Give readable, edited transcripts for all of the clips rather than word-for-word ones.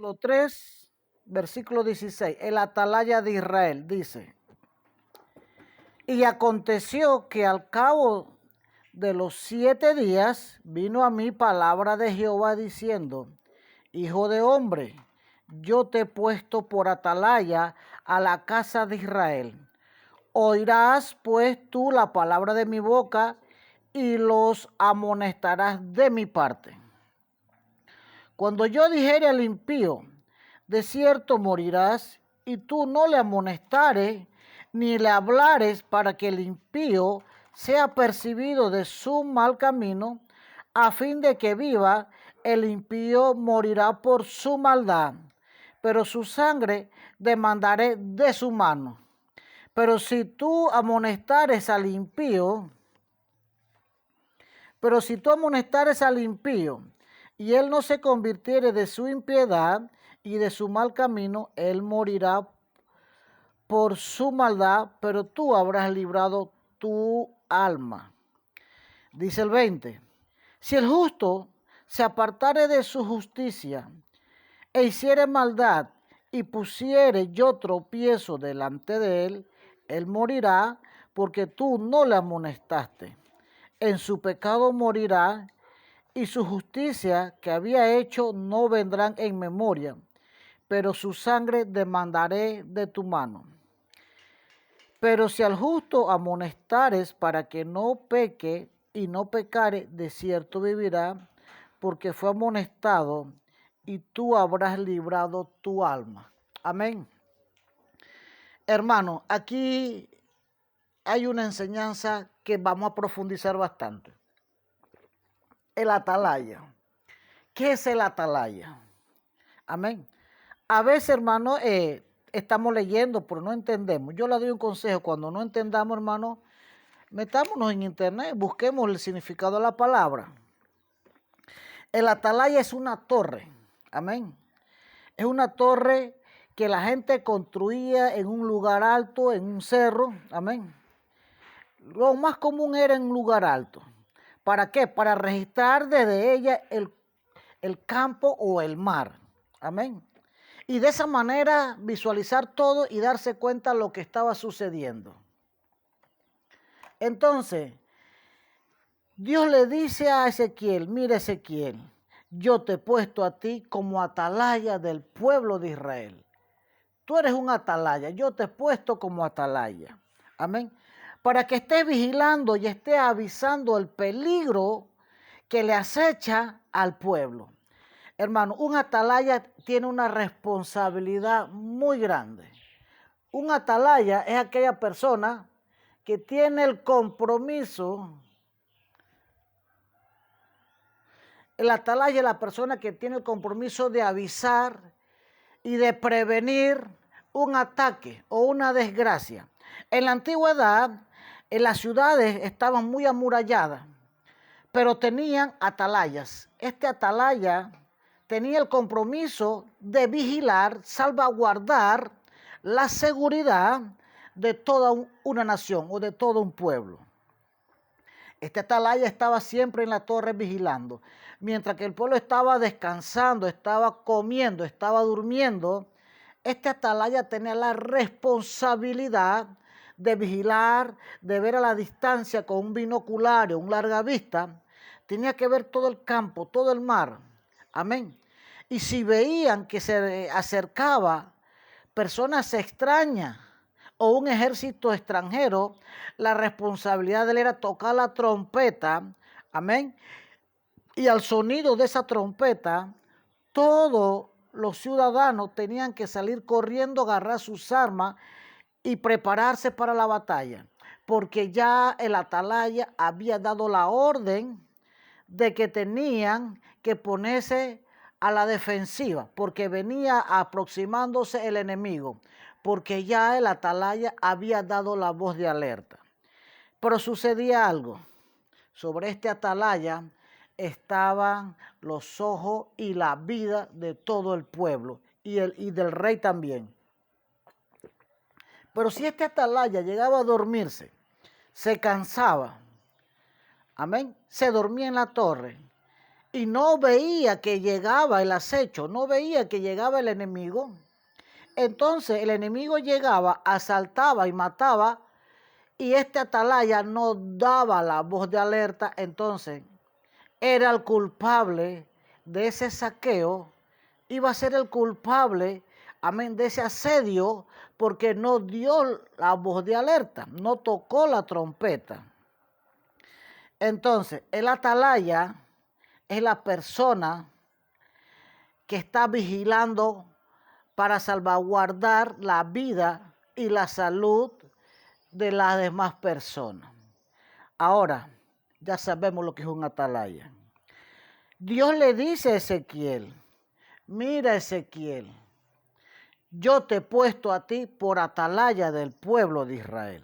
capítulo 3, versículo 16, el atalaya de Israel, dice: y aconteció que al cabo de los 7 días vino a mí palabra de Jehová diciendo: hijo de hombre, yo te he puesto por atalaya a la casa de Israel. Oirás pues tú la palabra de mi boca y los amonestarás de mi parte. Cuando yo dijere al impío: de cierto morirás, y tú no le amonestares ni le hablares para que el impío sea percibido de su mal camino, a fin de que viva, el impío morirá por su maldad, pero su sangre demandaré de su mano. Pero si tú amonestares al impío, y él no se convirtiere de su impiedad y de su mal camino, él morirá por su maldad, pero tú habrás librado tu alma. Dice el 20: si el justo se apartare de su justicia e hiciere maldad y pusiere yo tropiezo delante de él, él morirá porque tú no le amonestaste. En su pecado morirá, y su justicia que había hecho no vendrán en memoria, pero su sangre demandaré de tu mano. Pero si al justo amonestares para que no peque y no pecare, de cierto vivirá, porque fue amonestado, y tú habrás librado tu alma. Amén. Hermano, aquí hay una enseñanza que vamos a profundizar bastante. El atalaya. ¿Qué es el atalaya? Amén. A veces, hermano, estamos leyendo, pero no entendemos. Yo le doy un consejo: cuando no entendamos, hermano, metámonos en internet, busquemos el significado de la palabra. El atalaya es una torre. Amén. Es una torre que la gente construía en un lugar alto, en un cerro. Amén. Lo más común era en un lugar alto. ¿Para qué? Para registrar desde ella el campo o el mar. Amén. Y de esa manera visualizar todo y darse cuenta de lo que estaba sucediendo. Entonces, Dios le dice a Ezequiel: mira, Ezequiel, yo te he puesto a ti como atalaya del pueblo de Israel. Tú eres un atalaya, yo te he puesto como atalaya. Amén. Para que estés vigilando y estés avisando el peligro que le acecha al pueblo. Hermano, un atalaya tiene una responsabilidad muy grande. Un atalaya es aquella persona que tiene el compromiso. El atalaya es la persona que tiene el compromiso de avisar y de prevenir un ataque o una desgracia. En la antigüedad, en las ciudades estaban muy amuralladas, pero tenían atalayas. Este atalaya tenía el compromiso de vigilar, salvaguardar la seguridad de toda una nación o de todo un pueblo. Este atalaya estaba siempre en la torre vigilando. Mientras que el pueblo estaba descansando, estaba comiendo, estaba durmiendo, este atalaya tenía la responsabilidad de vigilar, de ver a la distancia con un binoculario, un larga vista. Tenía que ver todo el campo, todo el mar. Amén. Y si veían que se acercaba personas extrañas o un ejército extranjero, la responsabilidad de él era tocar la trompeta. Amén. Y al sonido de esa trompeta, todos los ciudadanos tenían que salir corriendo, agarrar sus armas y prepararse para la batalla, porque ya el atalaya había dado la orden de que tenían que ponerse a la defensiva, porque venía aproximándose el enemigo, porque ya el atalaya había dado la voz de alerta. Pero sucedía algo. Sobre este atalaya estaban los ojos y la vida de todo el pueblo y del rey también. Pero si este atalaya llegaba a dormirse, se cansaba, amén, se dormía en la torre, y no veía que llegaba el acecho, no veía que llegaba el enemigo, entonces el enemigo llegaba, asaltaba y mataba, y este atalaya no daba la voz de alerta, entonces era el culpable de ese saqueo, iba a ser el culpable, amén, de ese asedio, porque no dio la voz de alerta, no tocó la trompeta. Entonces, el atalaya es la persona que está vigilando para salvaguardar la vida y la salud de las demás personas. Ahora, ya sabemos lo que es un atalaya. Dios le dice a Ezequiel, mira Ezequiel, yo te he puesto a ti por atalaya del pueblo de Israel.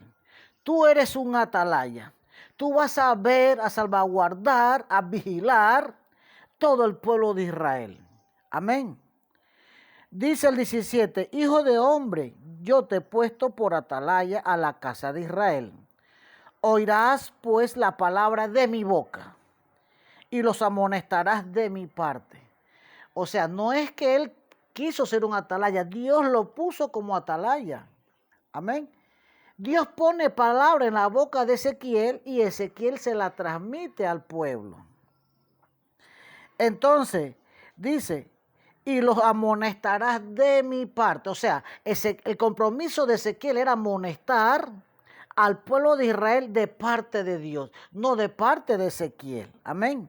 Tú eres un atalaya. Tú vas a ver, a salvaguardar, a vigilar todo el pueblo de Israel. Amén. Dice el 17, hijo de hombre, yo te he puesto por atalaya a la casa de Israel. Oirás pues la palabra de mi boca y los amonestarás de mi parte. O sea, no es que él quiso ser un atalaya, Dios lo puso como atalaya. Amén. Dios pone palabra en la boca de Ezequiel y Ezequiel se la transmite al pueblo. Entonces, dice, y los amonestarás de mi parte. O sea, el compromiso de Ezequiel era amonestar al pueblo de Israel de parte de Dios, no de parte de Ezequiel. Amén.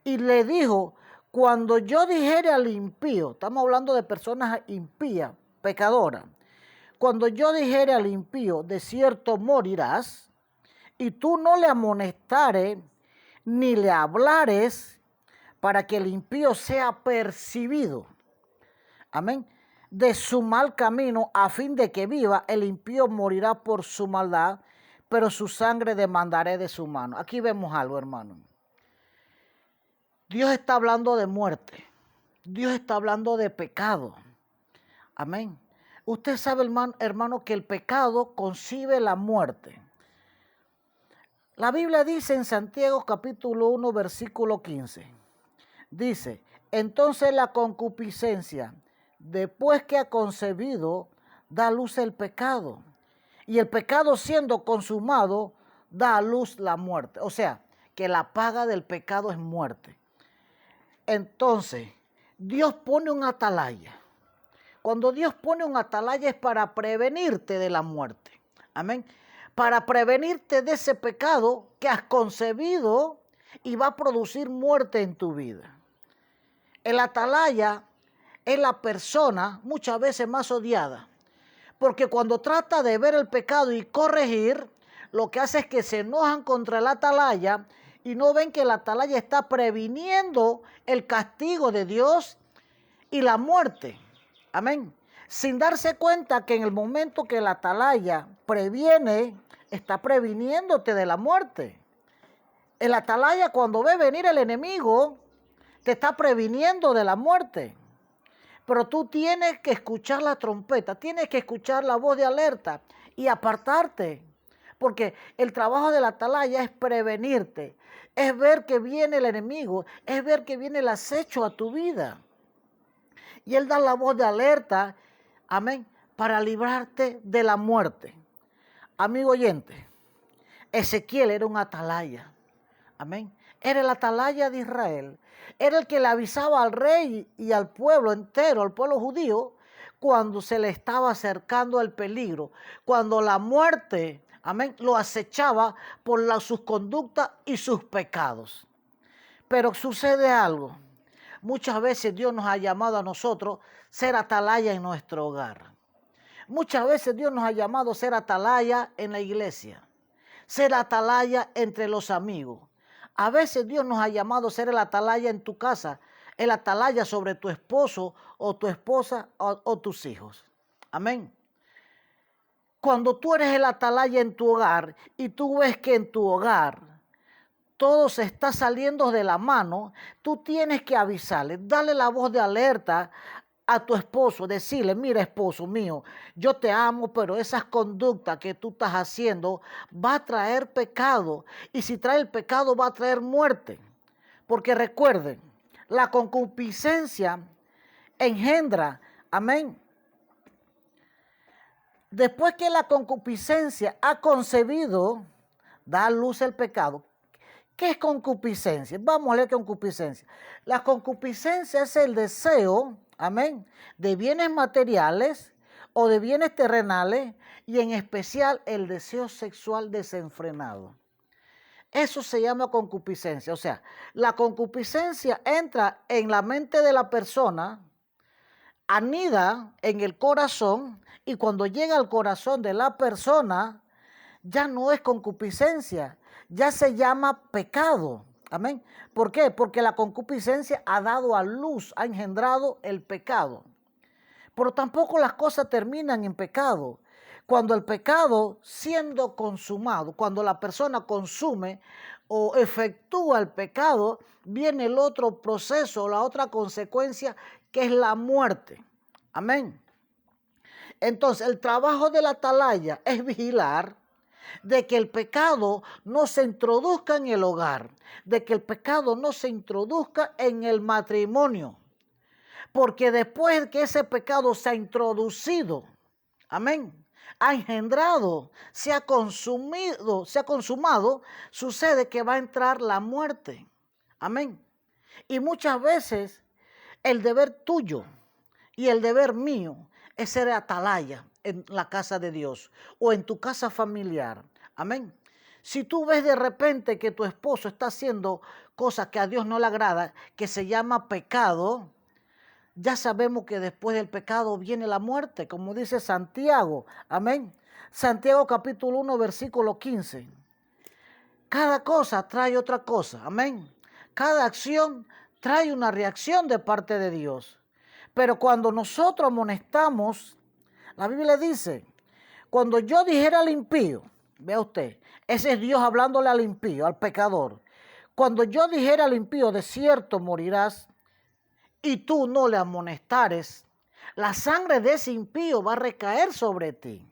Y le dijo, cuando yo dijere al impío, estamos hablando de personas impías, pecadoras, cuando yo dijere al impío, de cierto morirás, y tú no le amonestares, ni le hablares, para que el impío sea percibido, amén, de su mal camino, a fin de que viva, el impío morirá por su maldad, pero su sangre demandaré de su mano. Aquí vemos algo, hermano. Dios está hablando de muerte. Dios está hablando de pecado. Amén. Usted sabe, hermano, que el pecado concibe la muerte. La Biblia dice en Santiago capítulo 1, versículo 15. Dice, entonces la concupiscencia, después que ha concebido, da a luz el pecado. Y el pecado siendo consumado, da a luz la muerte. O sea, que la paga del pecado es muerte. Entonces, Dios pone un atalaya. Cuando Dios pone un atalaya es para prevenirte de la muerte. Amén. Para prevenirte de ese pecado que has concebido y va a producir muerte en tu vida. El atalaya es la persona muchas veces más odiada. Porque cuando trata de ver el pecado y corregir, lo que hace es que se enojan contra el atalaya y no ven que el atalaya está previniendo el castigo de Dios y la muerte. Amén. Sin darse cuenta que en el momento que el atalaya previene, está previniéndote de la muerte. El atalaya, cuando ve venir el enemigo, te está previniendo de la muerte. Pero tú tienes que escuchar la trompeta, tienes que escuchar la voz de alerta y apartarte. Porque el trabajo del atalaya es prevenirte, es ver que viene el enemigo, es ver que viene el acecho a tu vida. Y él da la voz de alerta, amén, para librarte de la muerte. Amigo oyente, Ezequiel era un atalaya, amén. Era el atalaya de Israel. Era el que le avisaba al rey y al pueblo entero, al pueblo judío, cuando se le estaba acercando el peligro, cuando la muerte, amén, lo acechaba por sus conductas y sus pecados. Pero sucede algo. Muchas veces Dios nos ha llamado a nosotros ser atalaya en nuestro hogar. Muchas veces Dios nos ha llamado a ser atalaya en la iglesia, ser atalaya entre los amigos. A veces Dios nos ha llamado a ser el atalaya en tu casa, el atalaya sobre tu esposo o tu esposa o tus hijos. Amén. Cuando tú eres el atalaya en tu hogar y tú ves que en tu hogar todo se está saliendo de la mano, tú tienes que avisarle, darle la voz de alerta a tu esposo, decirle, mira esposo mío, yo te amo, pero esas conductas que tú estás haciendo va a traer pecado. Y si trae el pecado va a traer muerte. Porque recuerden, la concupiscencia engendra, amén. Después que la concupiscencia ha concebido, da a luz el pecado. ¿Qué es concupiscencia? Vamos a leer concupiscencia. La concupiscencia es el deseo, amén, de bienes materiales o de bienes terrenales y en especial el deseo sexual desenfrenado. Eso se llama concupiscencia. O sea, la concupiscencia entra en la mente de la persona, anida en el corazón y cuando llega al corazón de la persona, ya no es concupiscencia, ya se llama pecado. Amén. ¿Por qué? Porque la concupiscencia ha dado a luz, ha engendrado el pecado. Pero tampoco las cosas terminan en pecado. Cuando el pecado siendo consumado, cuando la persona consume o efectúa el pecado, viene el otro proceso, la otra consecuencia, que es la muerte. Amén. Entonces, el trabajo de la atalaya es vigilar de que el pecado no se introduzca en el hogar, de que el pecado no se introduzca en el matrimonio. Porque después que ese pecado se ha introducido, amén, ha engendrado, se ha consumido, se ha consumado, sucede que va a entrar la muerte. Amén. Y muchas veces el deber tuyo y el deber mío es ser atalaya en la casa de Dios o en tu casa familiar. Amén. Si tú ves de repente que tu esposo está haciendo cosas que a Dios no le agrada, que se llama pecado, ya sabemos que después del pecado viene la muerte, como dice Santiago. Amén. Santiago capítulo 1, versículo 15. Cada cosa trae otra cosa. Amén. Cada acción trae una reacción de parte de Dios. Pero cuando nosotros amonestamos, la Biblia dice, cuando yo dijera al impío, vea usted, ese es Dios hablándole al impío, al pecador. Cuando yo dijera al impío, de cierto morirás, y tú no le amonestares, la sangre de ese impío va a recaer sobre ti.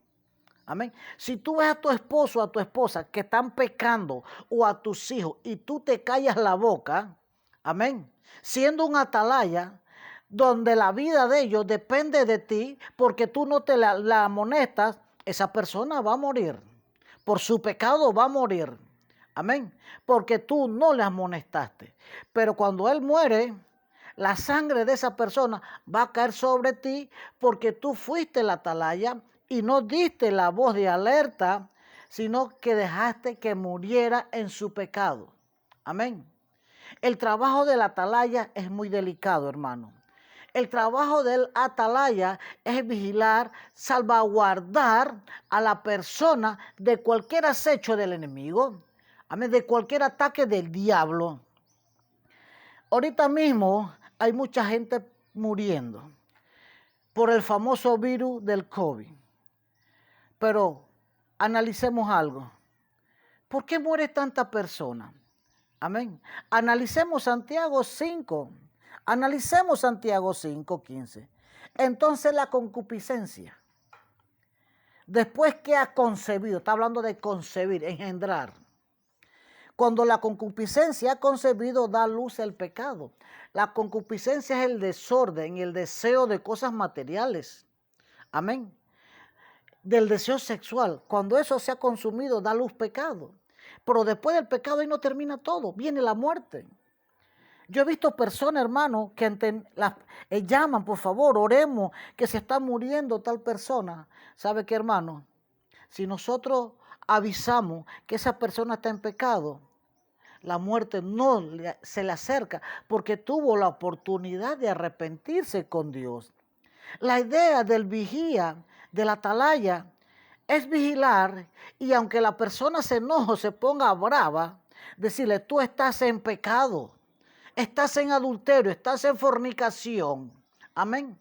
Amén. Si tú ves a tu esposo o a tu esposa que están pecando o a tus hijos y tú te callas la boca, amén, siendo un atalaya donde la vida de ellos depende de ti porque tú no te la amonestas, esa persona va a morir. Por su pecado va a morir. Amén. Porque tú no le amonestaste. Pero cuando él muere, la sangre de esa persona va a caer sobre ti porque tú fuiste la atalaya y no diste la voz de alerta, sino que dejaste que muriera en su pecado. Amén. El trabajo del atalaya es muy delicado, hermano. El trabajo del atalaya es vigilar, salvaguardar a la persona de cualquier acecho del enemigo, amén, de cualquier ataque del diablo. Ahorita mismo hay mucha gente muriendo por el famoso virus del COVID. Pero analicemos algo. ¿Por qué muere tanta persona? Amén. Analicemos Santiago 5. Analicemos Santiago 5:15. Entonces la concupiscencia, después que ha concebido, está hablando de concebir, engendrar. Cuando la concupiscencia ha concebido, da luz el pecado. La concupiscencia es el desorden, el deseo de cosas materiales. Amén. Del deseo sexual. Cuando eso se ha consumido, da luz pecado. Pero después del pecado ahí no termina todo, viene la muerte. Yo he visto personas, hermano, que llaman, por favor, oremos, que se está muriendo tal persona. ¿Sabe qué, hermano? Si nosotros avisamos que esa persona está en pecado, la muerte no se le acerca porque tuvo la oportunidad de arrepentirse con Dios. La idea del vigía, del atalaya, es vigilar y aunque la persona se enoje, se ponga brava, decirle, tú estás en pecado, estás en adulterio, estás en fornicación, amén,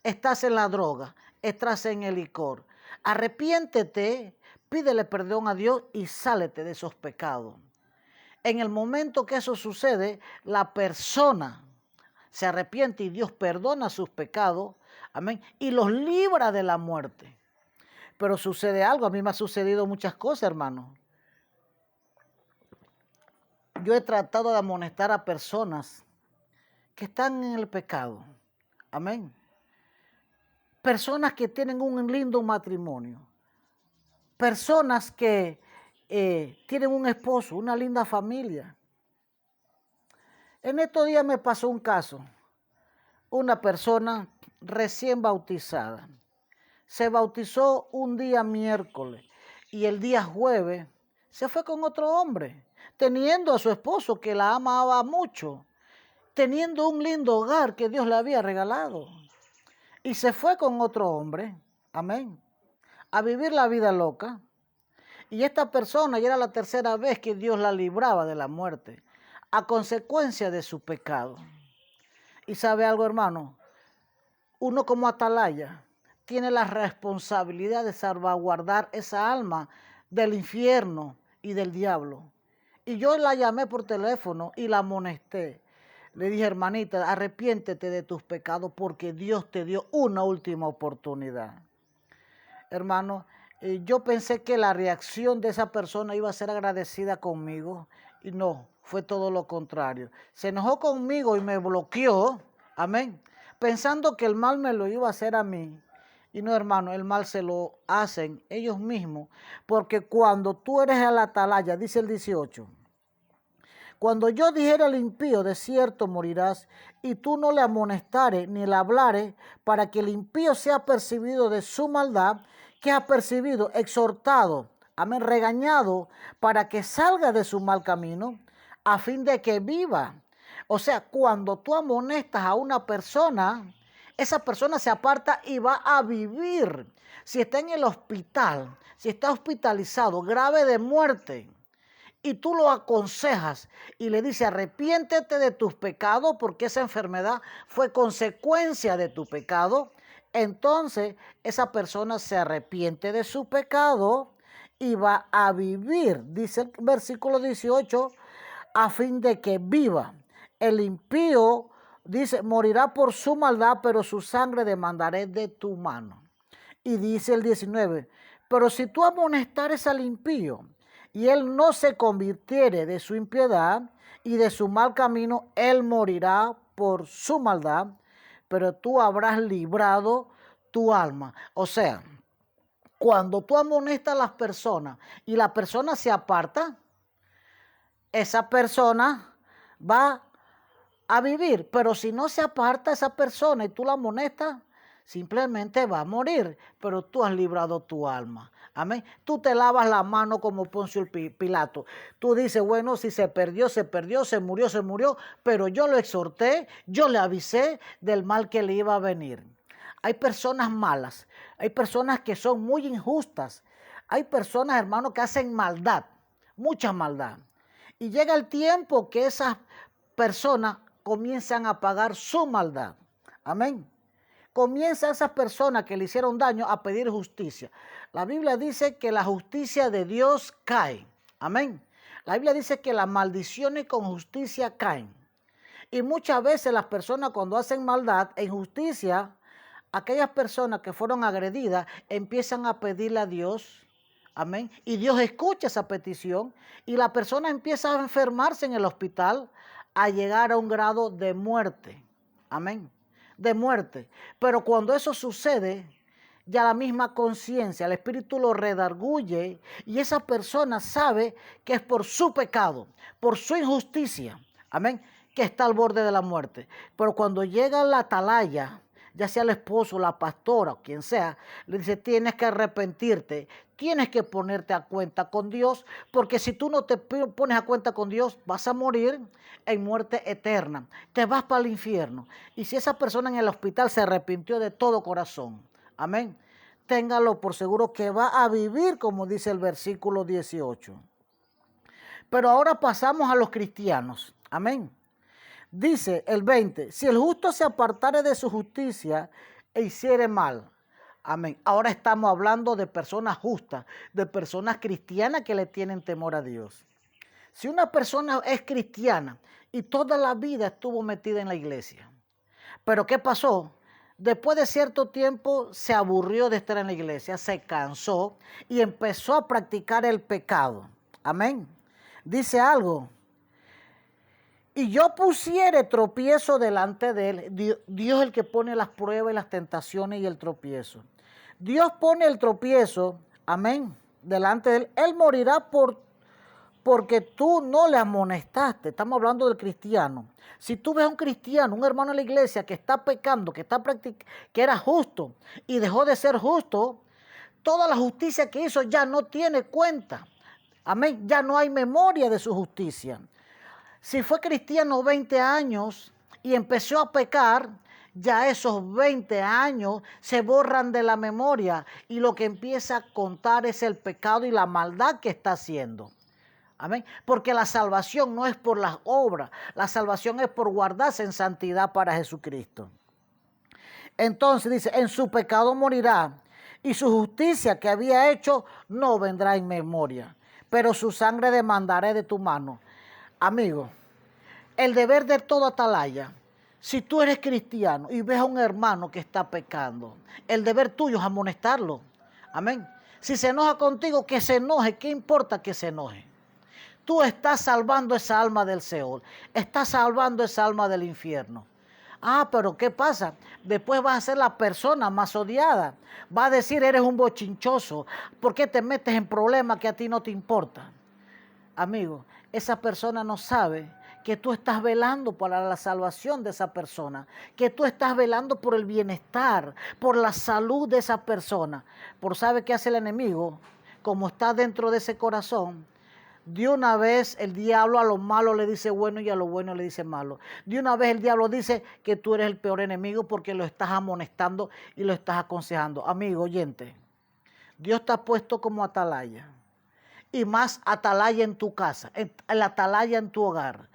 estás en la droga, estás en el licor. Arrepiéntete, pídele perdón a Dios y sálete de esos pecados. En el momento que eso sucede, la persona se arrepiente y Dios perdona sus pecados, amén, y los libra de la muerte. Pero sucede algo, a mí me ha sucedido muchas cosas, hermano. yo he tratado de amonestar a personas que están en el pecado. Amén. Personas que tienen un lindo matrimonio. Personas que tienen un esposo, una linda familia. En estos días me pasó un caso. Una persona recién bautizada. Se bautizó un día miércoles y el día jueves se fue con otro hombre, teniendo a su esposo que la amaba mucho, teniendo un lindo hogar que Dios le había regalado. Y se fue con otro hombre, amén, a vivir la vida loca. Y esta persona ya era la tercera vez que Dios la libraba de la muerte, a consecuencia de su pecado. Y sabe algo, hermano, uno como atalaya tiene la responsabilidad de salvaguardar esa alma del infierno y del diablo. Y yo la llamé por teléfono y la amonesté. Le dije, hermanita, arrepiéntete de tus pecados porque Dios te dio una última oportunidad. Hermano, yo pensé que la reacción de esa persona iba a ser agradecida conmigo y no, fue todo lo contrario. Se enojó conmigo y me bloqueó, amén, pensando que el mal me lo iba a hacer a mí. Y no, hermano, el mal se lo hacen ellos mismos, porque cuando tú eres el atalaya, dice el 18, cuando yo dijera al impío, de cierto morirás, y tú no le amonestares ni le hablares, para que el impío sea percibido de su maldad, que ha percibido, exhortado, amén, regañado, para que salga de su mal camino, a fin de que viva. O sea, cuando tú amonestas a una persona, esa persona se aparta y va a vivir. Si está en el hospital, si está hospitalizado, grave de muerte, y tú lo aconsejas y le dices, arrepiéntete de tus pecados porque esa enfermedad fue consecuencia de tu pecado, entonces esa persona se arrepiente de su pecado y va a vivir, dice el versículo 18, a fin de que viva. El impío, dice, morirá por su maldad, pero su sangre demandaré de tu mano. Y dice el 19, pero si tú amonestares al impío, y él no se convirtiere de su impiedad y de su mal camino, él morirá por su maldad, pero tú habrás librado tu alma. O sea, cuando tú amonestas a las personas y la persona se aparta, esa persona va a vivir, pero si no se aparta esa persona y tú la amonestas, simplemente va a morir, pero tú has librado tu alma. Amén. Tú te lavas la mano como Poncio Pilato. Tú dices, bueno, si se perdió, se perdió, se murió, pero yo lo exhorté, yo le avisé del mal que le iba a venir. Hay personas malas, hay personas que son muy injustas, hay personas, hermanos, que hacen maldad, mucha maldad. Y llega el tiempo que esas personas comienzan a pagar su maldad. Amén. Comienzan esas personas que le hicieron daño a pedir justicia. La Biblia dice que la justicia de Dios cae. Amén. La Biblia dice que las maldiciones con justicia caen. Y muchas veces las personas cuando hacen maldad e injusticia, aquellas personas que fueron agredidas empiezan a pedirle a Dios. Amén. Y Dios escucha esa petición y la persona empieza a enfermarse en el hospital a llegar a un grado de muerte. Amén. De muerte. Pero cuando eso sucede, ya la misma conciencia, el espíritu lo redarguye y esa persona sabe que es por su pecado, por su injusticia. Amén. Que está al borde de la muerte. Pero cuando llega la atalaya, ya sea el esposo, la pastora o quien sea, le dice, tienes que arrepentirte, tienes que ponerte a cuenta con Dios, porque si tú no te pones a cuenta con Dios, vas a morir en muerte eterna, te vas para el infierno. Y si esa persona en el hospital se arrepintió de todo corazón, amén, téngalo por seguro que va a vivir como dice el versículo 18. Pero ahora pasamos a los cristianos, amén. Dice el 20, si el justo se apartare de su justicia e hiciere mal. Amén. Ahora estamos hablando de personas justas, de personas cristianas que le tienen temor a Dios. Si una persona es cristiana y toda la vida estuvo metida en la iglesia, pero ¿qué pasó? Después de cierto tiempo se aburrió de estar en la iglesia, se cansó y empezó a practicar el pecado. Amén. Dice algo. y yo pusiere tropiezo delante de él. Dios es el que pone las pruebas y las tentaciones y el tropiezo. Dios pone el tropiezo, amén, delante de él. Él morirá porque tú no le amonestaste. Estamos hablando del cristiano. Si tú ves a un cristiano, un hermano en la iglesia que está pecando, que era justo y dejó de ser justo, toda la justicia que hizo ya no tiene cuenta. Amén. Ya no hay memoria de su justicia. Si fue cristiano 20 años y empezó a pecar, ya esos 20 años se borran de la memoria y lo que empieza a contar es el pecado y la maldad que está haciendo. Amén. Porque la salvación no es por las obras, la salvación es por guardarse en santidad para Jesucristo. Entonces dice, en su pecado morirá y su justicia que había hecho no vendrá en memoria, pero su sangre demandaré de tu mano. Amigo, el deber de todo atalaya, si tú eres cristiano y ves a un hermano que está pecando, el deber tuyo es amonestarlo. Amén. Si se enoja contigo, que se enoje. ¿Qué importa que se enoje? Tú estás salvando esa alma del Seol. Estás salvando esa alma del infierno. Ah, pero ¿qué pasa? Después vas a ser la persona más odiada. Va a decir, eres un bochinchoso. ¿Por qué te metes en problemas que a ti no te importan? Amigo, esa persona no sabe que tú estás velando para la salvación de esa persona, que tú estás velando por el bienestar, por la salud de esa persona. Por sabe qué hace el enemigo, como está dentro de ese corazón. De una vez el diablo a lo malo le dice bueno y a lo bueno le dice malo. De una vez el diablo dice que tú eres el peor enemigo porque lo estás amonestando y lo estás aconsejando. Amigo oyente, Dios te ha puesto como atalaya. Y más atalaya en tu casa, el atalaya en tu hogar.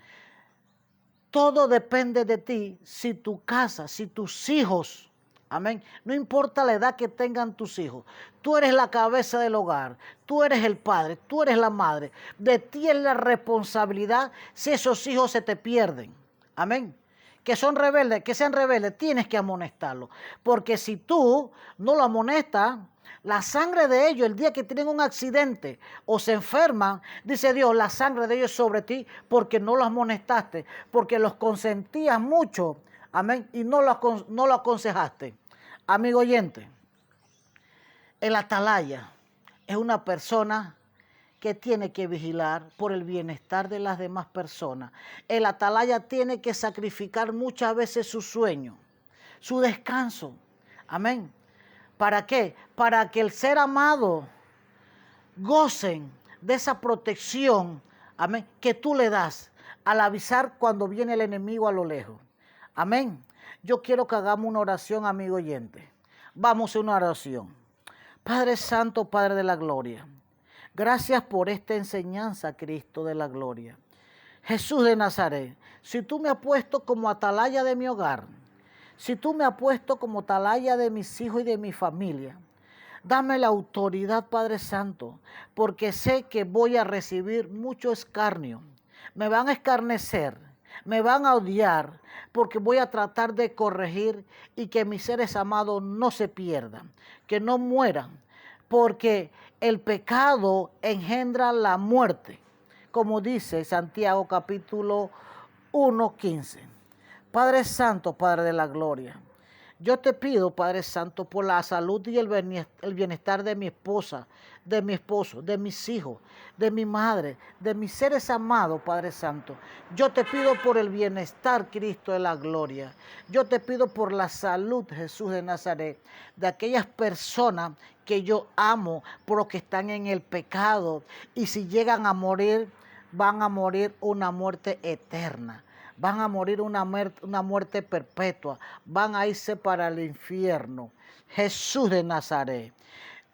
Todo depende de ti, si tu casa, si tus hijos, amén, no importa la edad que tengan tus hijos, tú eres la cabeza del hogar, tú eres el padre, tú eres la madre, de ti es la responsabilidad si esos hijos se te pierden, amén. Que son rebeldes, que sean rebeldes, tienes que amonestarlos, porque si tú no lo amonestas, la sangre de ellos, el día que tienen un accidente o se enferman, dice Dios, la sangre de ellos es sobre ti porque no los amonestaste, porque los consentías mucho, amén, y no lo aconsejaste. Amigo oyente, el atalaya es una persona que tiene que vigilar por el bienestar de las demás personas. El atalaya tiene que sacrificar muchas veces su sueño, su descanso, amén. ¿Para qué? Para que el ser amado gocen de esa protección, amén, que tú le das al avisar cuando viene el enemigo a lo lejos. Amén. Yo quiero que hagamos una oración, amigo oyente. Vamos a una oración. Padre Santo, Padre de la Gloria, gracias por esta enseñanza, Cristo de la Gloria. Jesús de Nazaret, si tú me has puesto como atalaya de mi hogar, si tú me has puesto como atalaya de mis hijos y de mi familia, dame la autoridad, Padre Santo, porque sé que voy a recibir mucho escarnio. Me van a escarnecer, me van a odiar, porque voy a tratar de corregir y que mis seres amados no se pierdan, que no mueran, porque el pecado engendra la muerte, como dice Santiago capítulo 1:15. Padre Santo, Padre de la Gloria, yo te pido, Padre Santo, por la salud y el bienestar de mi esposa, de mi esposo, de mis hijos, de mi madre, de mis seres amados, Padre Santo. Yo te pido por el bienestar, Cristo de la Gloria. Yo te pido por la salud, Jesús de Nazaret, de aquellas personas que yo amo, por los que están en el pecado. Y si llegan a morir, van a morir una muerte eterna. Van a morir una muerte perpetua. Van a irse para el infierno. Jesús de Nazaret.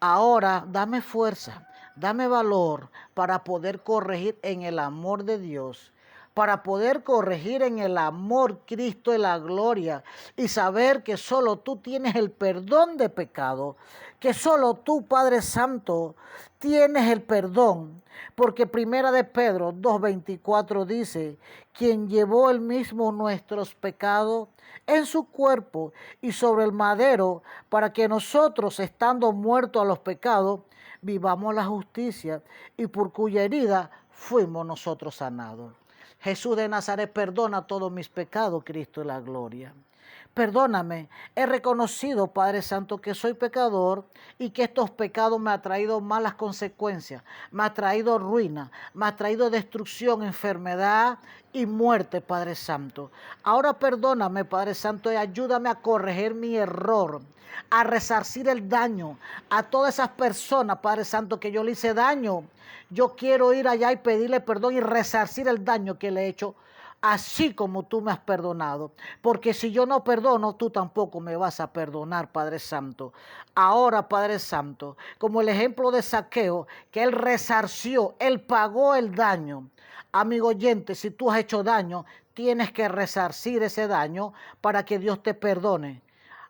Ahora dame fuerza, dame valor para poder corregir en el amor de Dios. Para poder corregir en el amor Cristo de la gloria y saber que solo tú tienes el perdón de pecado, que solo tú, Padre Santo, tienes el perdón. Porque primera de Pedro 2:24 dice, quien llevó el mismo nuestros pecados en su cuerpo y sobre el madero, para que nosotros, estando muertos a los pecados, vivamos la justicia, y por cuya herida fuimos nosotros sanados. Jesús de Nazaret, perdona todos mis pecados, Cristo de la gloria. Perdóname, he reconocido, Padre Santo, que soy pecador y que estos pecados me han traído malas consecuencias, me han traído ruina, me han traído destrucción, enfermedad y muerte, Padre Santo. Ahora perdóname, Padre Santo, y ayúdame a corregir mi error, a resarcir el daño a todas esas personas, Padre Santo, que yo le hice daño. Yo quiero ir allá y pedirle perdón y resarcir el daño que le he hecho, así como tú me has perdonado. Porque si yo no perdono, tú tampoco me vas a perdonar, Padre Santo. Ahora, Padre Santo, como el ejemplo de Zaqueo, que él resarció, él pagó el daño. Amigo oyente, si tú has hecho daño, tienes que resarcir ese daño para que Dios te perdone.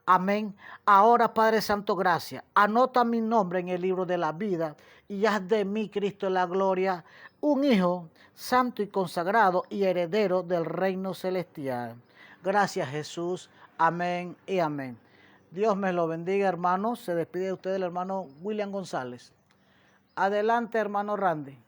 Amén. Ahora, Padre Santo, gracias. Anota mi nombre en el libro de la vida y haz de mí, Cristo, la gloria, un hijo santo y consagrado y heredero del reino celestial. Gracias, Jesús. Amén y amén. Dios me lo bendiga, hermanos. Se despide de usted el hermano William González. Adelante, hermano Randy.